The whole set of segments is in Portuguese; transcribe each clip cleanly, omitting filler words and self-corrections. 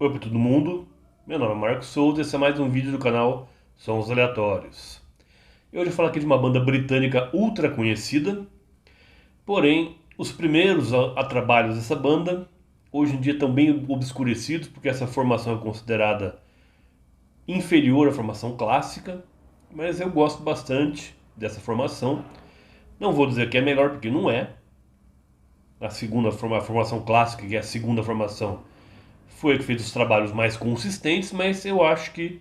Oi para todo mundo, meu nome é Marcos Souza e esse é mais um vídeo do canal Sons Aleatórios. E hoje eu vou falar aqui de uma banda britânica ultra conhecida, porém os primeiros a trabalhos dessa banda hoje em dia estão bem obscurecidos porque essa formação é considerada inferior à formação clássica, mas eu gosto bastante dessa formação. Não vou dizer que é melhor porque não é. A formação clássica, que é a segunda formação, foi a que fez os trabalhos mais consistentes, mas eu acho que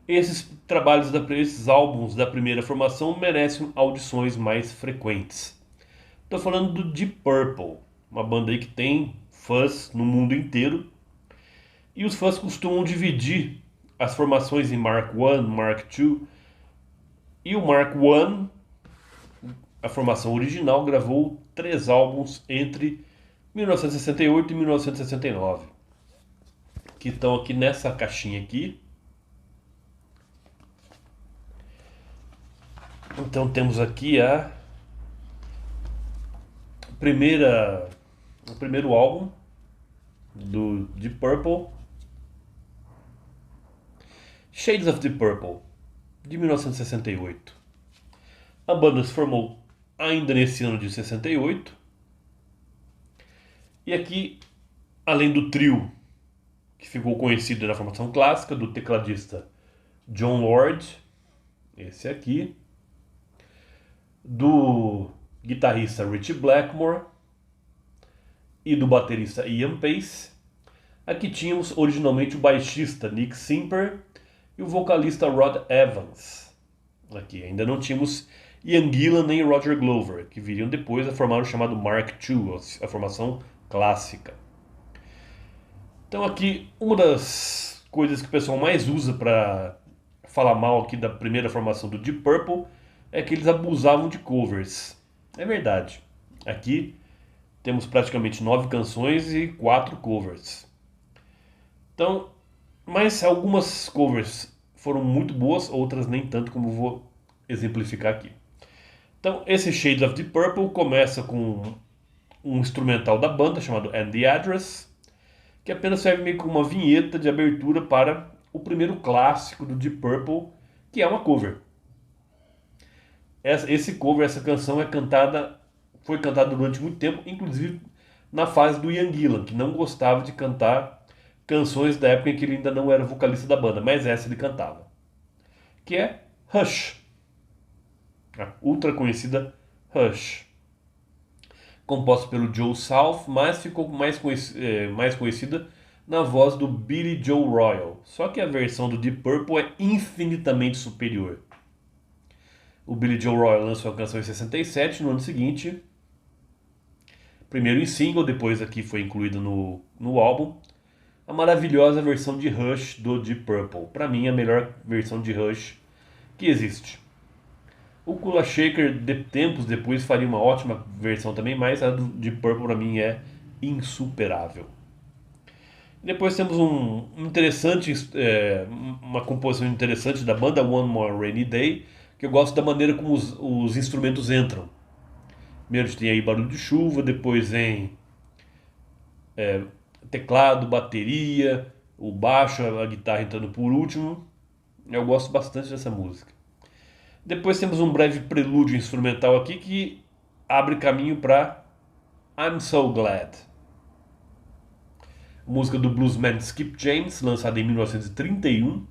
esses álbuns da primeira formação merecem audições mais frequentes. Estou falando do Deep Purple, uma banda aí que tem fãs no mundo inteiro, e os fãs costumam dividir as formações em Mark I, Mark II, e o Mark I, a formação original, gravou 3 álbuns entre 1968 e 1969, que estão aqui nessa caixinha aqui. Então temos aqui o primeiro álbum do Deep Purple, Shades of Deep Purple, de 1968. A banda se formou ainda nesse ano de 68. E aqui, além do trio que ficou conhecido na formação clássica, do tecladista Jon Lord, esse aqui, do guitarrista Ritchie Blackmore e do baterista Ian Pace. Aqui tínhamos originalmente o baixista Nick Simper e o vocalista Rod Evans. Aqui ainda não tínhamos Ian Gillan nem Roger Glover, que viriam depois a formar o chamado Mark II, a formação clássica. Então aqui, uma das coisas que o pessoal mais usa para falar mal aqui da primeira formação do Deep Purple é que eles abusavam de covers. É verdade. Aqui temos praticamente 9 canções e 4 covers. Então, mas algumas covers foram muito boas, outras nem tanto, como vou exemplificar aqui. Então, esse Shades of the Purple começa com um instrumental da banda chamado And the Address, que apenas serve meio como uma vinheta de abertura para o primeiro clássico do Deep Purple, que é uma cover. Esse cover, essa canção foi cantada durante muito tempo, inclusive na fase do Ian Gillan, que não gostava de cantar canções da época em que ele ainda não era vocalista da banda, mas essa ele cantava, que é Hush, a ultra conhecida Hush, composta pelo Joe South, mas ficou mais conhecida na voz do Billy Joe Royal. Só que a versão do Deep Purple é infinitamente superior. O Billy Joe Royal lançou a canção em 67, no ano seguinte, primeiro em single, depois aqui foi incluída no álbum, a maravilhosa versão de Rush do Deep Purple. Para mim, a melhor versão de Rush que existe. O Kula Shaker, tempos depois, faria uma ótima versão também, mas a do Deep Purple para mim é insuperável. Depois temos uma composição interessante da banda, One More Rainy Day, que eu gosto da maneira como os instrumentos entram. Primeiro tem aí barulho de chuva, depois vem teclado, bateria, o baixo, a guitarra entrando por último. Eu gosto bastante dessa música. Depois temos um breve prelúdio instrumental aqui que abre caminho para I'm So Glad. Música do bluesman Skip James, lançada em 1931,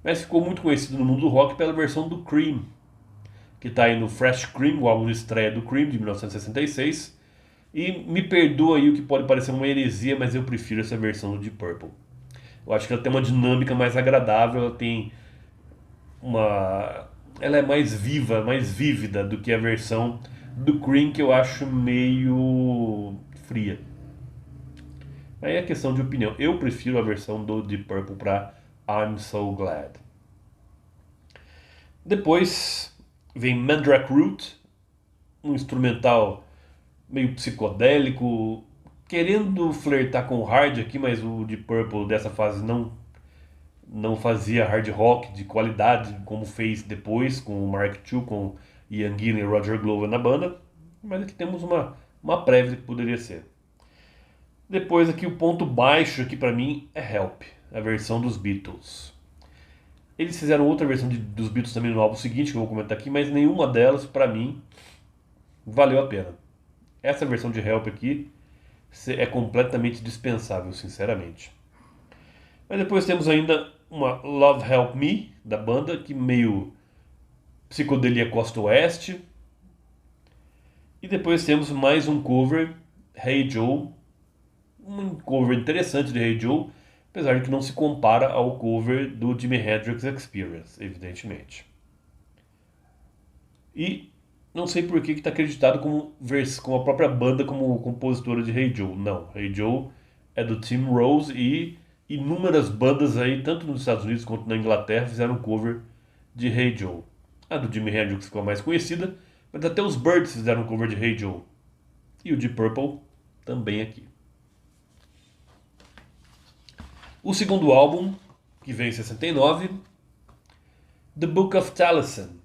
mas ficou muito conhecido no mundo do rock pela versão do Cream, que está aí no Fresh Cream, o álbum de estreia do Cream, de 1966. E me perdoa aí o que pode parecer uma heresia, mas eu prefiro essa versão do Deep Purple. Eu acho que ela tem uma dinâmica mais agradável, ela é mais viva, mais vívida do que a versão do Cream, que eu acho meio fria. Aí é questão de opinião. Eu prefiro a versão do Deep Purple para I'm So Glad. Depois vem Mandrake Root, um instrumental meio psicodélico, querendo flertar com o hard aqui, mas o Deep Purple dessa fase não fazia hard rock de qualidade como fez depois com o Mark II, com Ian Gillan e Roger Glover na banda. Mas aqui temos uma prévia que poderia ser. Depois aqui o ponto baixo aqui para mim é Help, a versão dos Beatles. Eles fizeram outra versão dos Beatles também no álbum seguinte, que eu vou comentar aqui, mas nenhuma delas, para mim, valeu a pena. Essa versão de Help aqui é completamente dispensável, sinceramente. Mas depois temos ainda uma Love Help Me, da banda, que meio psicodelia Costa Oeste. E depois temos mais um cover, Hey Joe, um cover interessante de Hey Joe, apesar de que não se compara ao cover do Jimi Hendrix Experience, evidentemente. E não sei por que está acreditado como a própria banda como compositora de Hey Joe. Não, Hey Joe é do Tim Rose e inúmeras bandas aí, tanto nos Estados Unidos quanto na Inglaterra, fizeram um cover de Hey Joe. A do Jimi Hendrix ficou a mais conhecida, mas até os Byrds fizeram um cover de Hey Joe. E o Deep Purple também aqui. O segundo álbum, que vem em 69, The Book of Taliesin.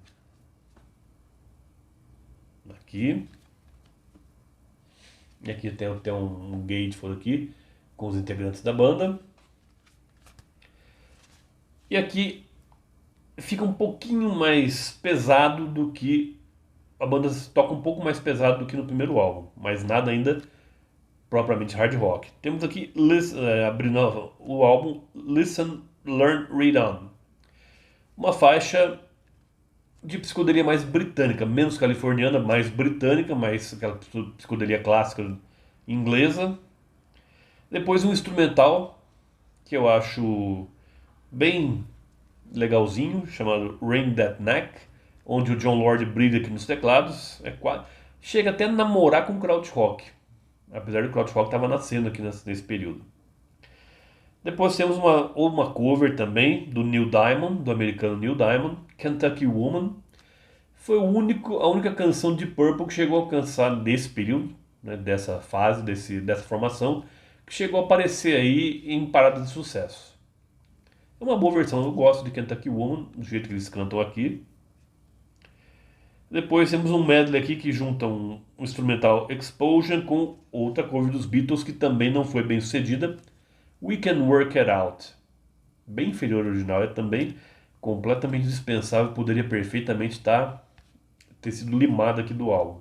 Aqui. E aqui tem um gatefold aqui, com os integrantes da banda. E aqui fica um pouquinho mais pesado do que... A banda toca um pouco mais pesado do que no primeiro álbum, mas nada ainda propriamente hard rock. Temos aqui, abrindo o álbum, Listen, Learn, Read On. Uma faixa de psicodelia mais britânica, menos californiana, mais britânica, mais aquela psicodelia clássica inglesa. Depois um instrumental que eu acho bem legalzinho, chamado Wring That Neck, onde o Jon Lord brilha aqui nos teclados. Chega até a namorar com o krautrock, apesar do krautrock estava nascendo aqui nesse período. Depois temos uma cover também do Neil Diamond, do americano Neil Diamond, Kentucky Woman. Foi a única canção de Purple que chegou a alcançar nesse período, né, dessa fase, dessa formação, que chegou a aparecer aí em paradas de sucesso. É uma boa versão, eu gosto de Kentucky Woman, do jeito que eles cantam aqui. Depois temos um medley aqui que junta um instrumental Explosion com outra cover dos Beatles que também não foi bem sucedida, We Can Work It Out. Bem inferior ao original, é também completamente dispensável, poderia perfeitamente ter sido limado aqui do álbum.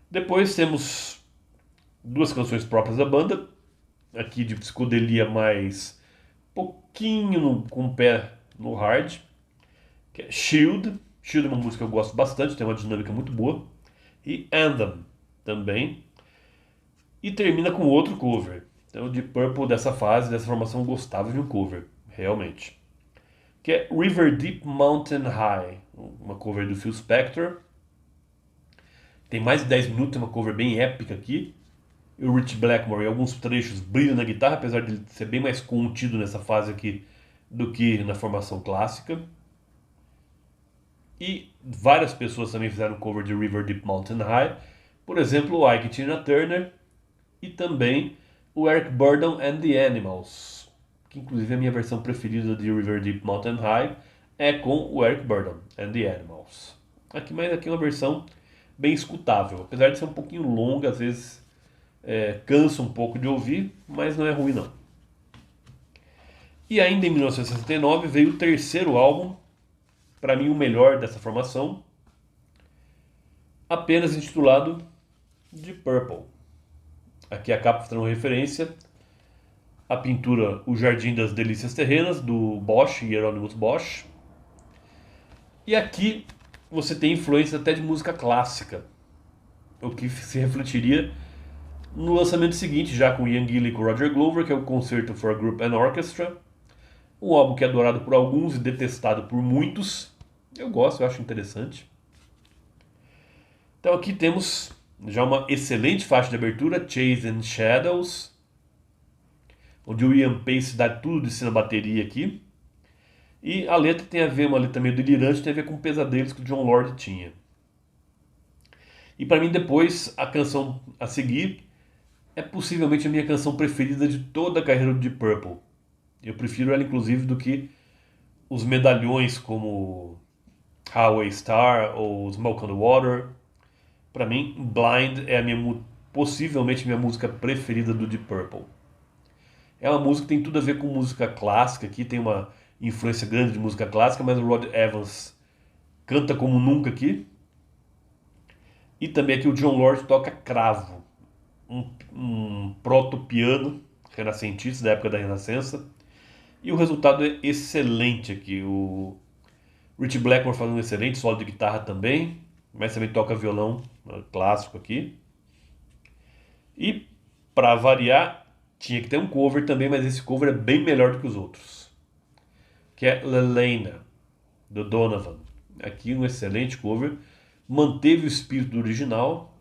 Depois temos duas canções próprias da banda, aqui de psicodelia mais pouquinho com o pé no hard, que é Shield. Shield é uma música que eu gosto bastante, tem uma dinâmica muito boa. E Anthem também. E termina com outro cover. Então o Deep Purple dessa fase, dessa formação, gostava de um cover, realmente. Que é River Deep Mountain High, uma cover do Phil Spector. Tem mais de 10 minutos, é uma cover bem épica aqui. E o Rich Blackmore, em alguns trechos, brilha na guitarra, apesar de ele ser bem mais contido nessa fase aqui do que na formação clássica. E várias pessoas também fizeram cover de River Deep Mountain High. Por exemplo, o Ike e Tina Turner e também o Eric Burdon and the Animals, que inclusive é a minha versão preferida de River Deep Mountain High é com o Eric Burdon and the Animals. Mas aqui é uma versão bem escutável, apesar de ser um pouquinho longa, às vezes cansa um pouco de ouvir, mas não é ruim não. E ainda em 1969 veio o terceiro álbum, para mim o melhor dessa formação, apenas intitulado Deep Purple. Aqui a capa fazendo referência à pintura O Jardim das Delícias Terrenas, do Bosch, Hieronymus Bosch. E aqui você tem influência até de música clássica, o que se refletiria no lançamento seguinte, já com Ian Gillan e com Roger Glover, que é o Concerto for a Group and Orchestra, um álbum que é adorado por alguns e detestado por muitos. Eu gosto, eu acho interessante. Então aqui temos já uma excelente faixa de abertura, Chase and Shadows, onde o Ian Pace dá tudo de si na bateria aqui. E a letra tem a ver, uma letra meio delirante, tem a ver com pesadelos que o Jon Lord tinha. E para mim depois, a canção a seguir é possivelmente a minha canção preferida de toda a carreira do Deep Purple. Eu prefiro ela inclusive do que os medalhões como Highway Star ou Smoke on the Water. Para mim, Blind é a minha possivelmente minha música preferida do Deep Purple. É uma música que tem tudo a ver com música clássica, aqui tem uma influência grande de música clássica, mas o Rod Evans canta como nunca aqui. E também aqui o Jon Lord toca cravo, um proto-piano renascentista da época da Renascença. E o resultado é excelente aqui. O Ritchie Blackmore faz um excelente solo de guitarra também, mas também toca violão clássico aqui. E, para variar, tinha que ter um cover também, mas esse cover é bem melhor do que os outros. Que é Lelena, do Donovan. Aqui um excelente cover. Manteve o espírito do original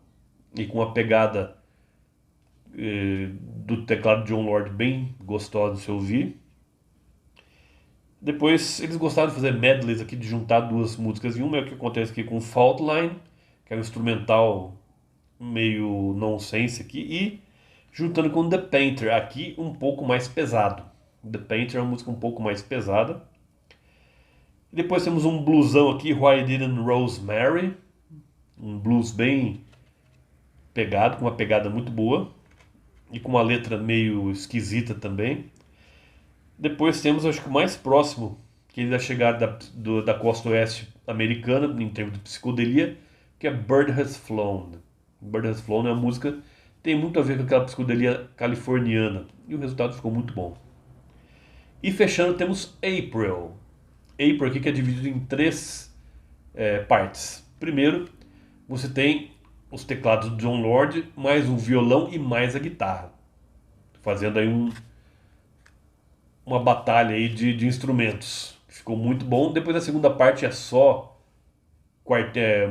e com a pegada do teclado de Jon Lord bem gostosa de se ouvir. Depois eles gostaram de fazer medleys aqui, de juntar duas músicas em uma. É o que acontece aqui com Fault Line, que é um instrumental meio nonsense aqui, e juntando com The Painter, aqui um pouco mais pesado. The Painter é uma música um pouco mais pesada. E depois temos um bluesão aqui, Why Didn't Rosemary, um blues bem pegado, com uma pegada muito boa e com uma letra meio esquisita também. Depois temos, acho que o mais próximo que ele da chegada da costa oeste americana, em termos de psicodelia, que é Bird Has Flown. Bird Has Flown é uma música que tem muito a ver com aquela psicodelia californiana, e o resultado ficou muito bom. E fechando temos April. April aqui que é dividido em três partes. Primeiro, você tem os teclados do Jon Lord, mais um violão e mais a guitarra, fazendo aí uma batalha aí de instrumentos. Ficou muito bom. Depois a segunda parte é só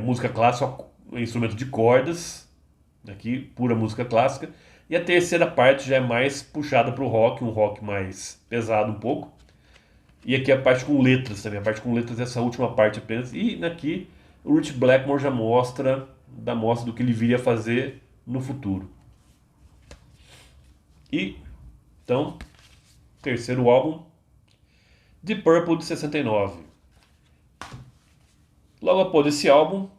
música clássica, só instrumento de cordas, aqui pura música clássica. E a terceira parte já é mais puxada para o rock, um rock mais pesado um pouco. E aqui a parte com letras também. A parte com letras é essa última parte apenas. E aqui o Ritchie Blackmore já dá mostra do que ele viria a fazer no futuro. E então, terceiro álbum, Deep Purple de 69. Logo após esse álbum,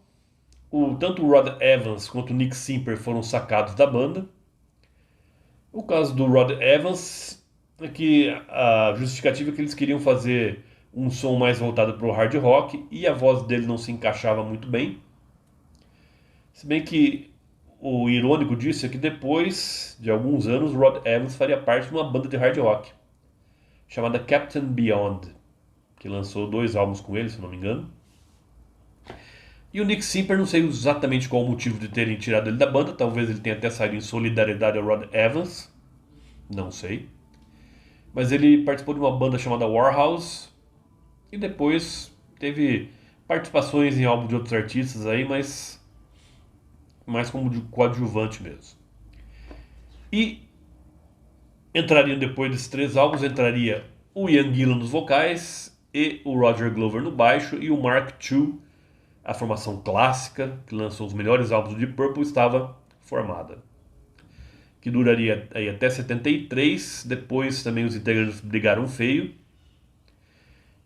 tanto o Rod Evans quanto o Nick Simper foram sacados da banda. O caso do Rod Evans é que a justificativa é que eles queriam fazer um som mais voltado para o hard rock e a voz dele não se encaixava muito bem. Se bem que o irônico disso é que depois de alguns anos, Rod Evans faria parte de uma banda de hard rock chamada Captain Beyond, que lançou 2 álbuns com ele, se não me engano. E o Nick Simper, não sei exatamente qual o motivo de terem tirado ele da banda, talvez ele tenha até saído em solidariedade ao Rod Evans, não sei. Mas ele participou de uma banda chamada Warhouse e depois teve participações em álbuns de outros artistas aí, mas mais como de coadjuvante mesmo. E entrariam depois desses 3 álbuns, entraria o Ian Gillan nos vocais e o Roger Glover no baixo, e o Mark II, a formação clássica que lançou os melhores álbuns do Deep Purple, estava formada, que duraria aí até 73. Depois também os integrantes brigaram feio.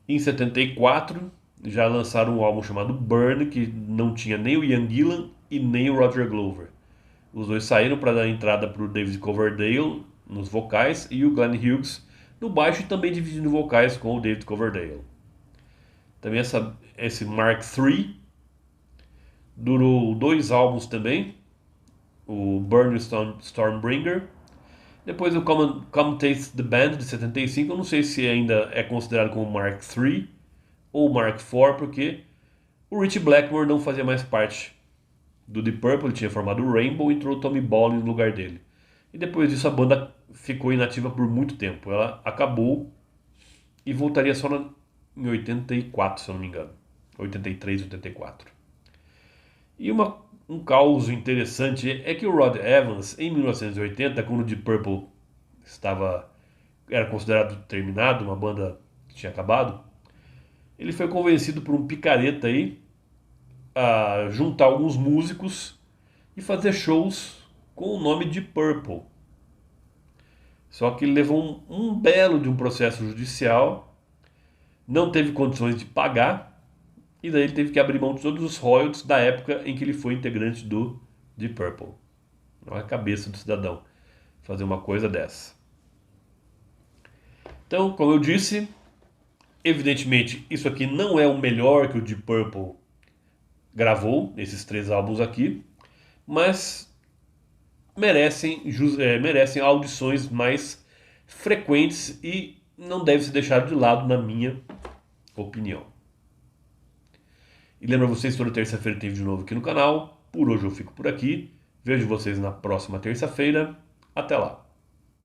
Em 74 já lançaram um álbum chamado Burn, que não tinha nem o Ian Gillan e nem o Roger Glover. Os dois saíram para dar entrada para o David Coverdale nos vocais e o Glenn Hughes no baixo, e também dividindo vocais com o David Coverdale. Também esse Mark III durou 2 álbuns também, o Burn Stormbringer. Depois o Come Taste the Band de 75, eu não sei se ainda é considerado como Mark III ou Mark IV, porque o Ritchie Blackmore não fazia mais parte do Deep Purple, ele tinha formado o Rainbow e entrou o Tommy Bolin no lugar dele. E depois disso a banda ficou inativa por muito tempo. Ela acabou e voltaria só em 84, se eu não me engano. 83, 84. E um caos interessante é que o Rod Evans, em 1980, quando o Deep Purple era considerado terminado, uma banda que tinha acabado, ele foi convencido por um picareta aí a juntar alguns músicos e fazer shows com o nome de Purple. Só que ele levou um belo de um processo judicial, não teve condições de pagar, e daí ele teve que abrir mão de todos os royalties da época em que ele foi integrante do Deep Purple. Olha a cabeça do cidadão fazer uma coisa dessa. Então, como eu disse, evidentemente isso aqui não é o melhor que o Deep Purple gravou, esses 3 álbuns aqui, mas merecem audições mais frequentes e não deve ser deixado de lado, na minha opinião. E lembra vocês, toda terça-feira tem vídeo novo aqui no canal. Por hoje eu fico por aqui. Vejo vocês na próxima terça-feira. Até lá.